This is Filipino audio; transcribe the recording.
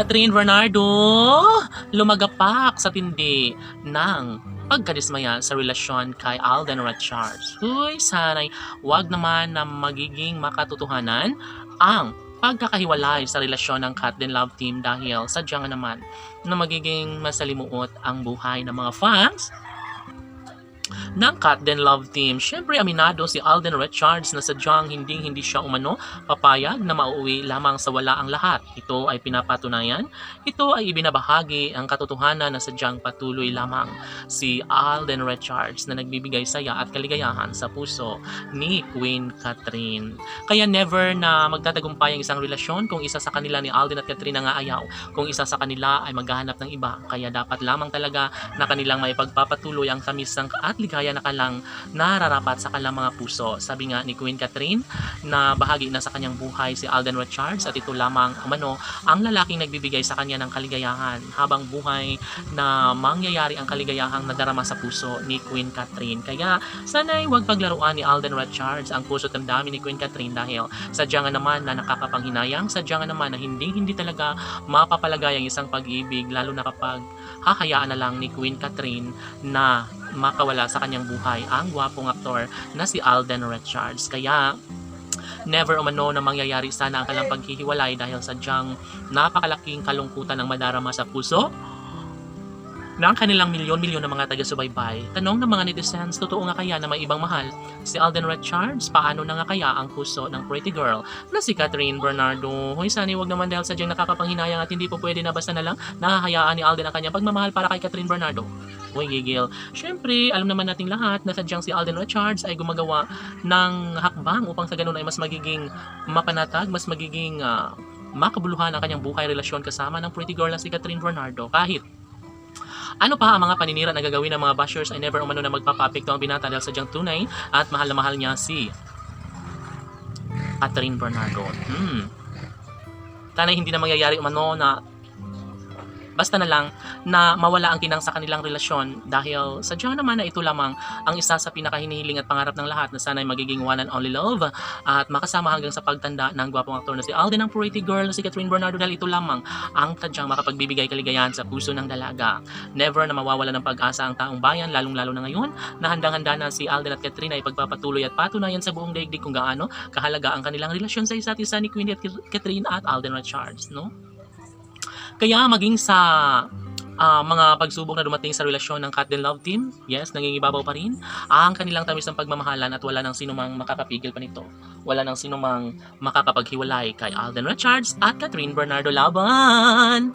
Catherine Bernardo, lumagapak sa tindi ng pagkadismaya sa relasyon kay Alden Richards. Uy, sana'y wag naman na magiging makatotohanan ang pagkakahiwalay sa relasyon ng Cat Den Love Team dahil sadyang naman na magiging masalimuot ang buhay ng mga fans ng Cat Den Love Team. Siyempre, aminado si Alden Richards na sadyang hindi siya umano papayag na mauwi lamang sa wala ang lahat. Ito ay pinapatunayan. Ito ay ibinabahagi ang katotohanan na sadyang patuloy lamang si Alden Richards na nagbibigay saya at kaligayahan sa puso ni Queen Catherine. Kaya never na magtatagumpay ang isang relasyon kung isa sa kanila ni Alden at Catherine ang aayaw. Kung isa sa kanila ay maghahanap ng iba. Kaya dapat lamang talaga na kanilang may pagpapatuloy ang tamis at ligaya na kalang nararapat sa kanilang mga puso. Sabi nga ni Queen Catherine na bahagi na sa kanyang buhay si Alden Richards at ito lamang umano ang lalaking nagbibigay sa kanya ng kaligayahan habang buhay na mangyayari ang kaligayahang nadarama sa puso ni Queen Catherine. Kaya sana'y huwag paglaruan ni Alden Richards ang puso at damdamin ni Queen Catherine dahil sadya nga naman na nakakapanghinayang, sadya nga naman na hindi talaga mapapalagay ang isang pag-ibig lalo na kapag hahayaan na lang ni Queen Catherine na makawala sa kanyang buhay ang gwapong aktor na si Alden Richards. Kaya never umano na mangyayari sana ang kanilang paghihiwalay dahil sadyang napakalaking kalungkutan ang madarama sa puso ng kanilang milyon-milyon na mga taga-subaybay. Tanong ng mga netizens, totoo nga kaya na may ibang mahal si Alden Richards? Paano na nga kaya ang puso ng pretty girl na si Catherine Bernardo? Hoy, sana wag naman dahil sadyang nakakapanghinayang at hindi po pwede na basta na lang nahahayaan ni Alden ang kanyang pagmamahal para kay Catherine Bernardo. Uy, gigil. Siyempre, alam naman nating lahat na sadyang si Alden Richards ay gumagawa ng hakbang upang sa ganun ay mas magiging mapanatag, mas magiging makabuluhan ang kanyang buhay relasyon kasama ng pretty girl na si Catherine Bernardo. Kahit ano pa ang mga paninira na gagawin ng mga bashers ay never umano na magpapapekto ang binata dahil sadyang tunay at mahal na mahal niya si Catherine Bernardo. Tanay hindi na mangyayari umano na basta na lang na mawala ang kinang sa kanilang relasyon dahil sadyang naman na ito lamang ang isa sa pinakahinihiling at pangarap ng lahat na sana'y magiging one and only love at makasama hanggang sa pagtanda ng gwapong aktor na si Alden, ang pretty girl na si Catherine Bernardo dahil ito lamang ang tadyang makapagbibigay kaligayahan sa puso ng dalaga. Never na mawawala ng pag-asa ang taong bayan lalong-lalo na ngayon na handang-handa na si Alden at Catherine ay pagpapatuloy at patunayan sa buong daigdig kung gaano kahalaga ang kanilang relasyon sa isa't isa ni Queen at Catherine at Alden Richards, no? Kaya maging sa mga pagsubok na dumating sa relasyon ng Cat Den Love Team, yes, nangingibabaw pa rin ang kanilang tamis ng pagmamahalan at wala nang sinumang makakapigil pa nito. Wala nang sinumang makakapaghiwalay kay Alden Richards at Catherine Bernardo Laban.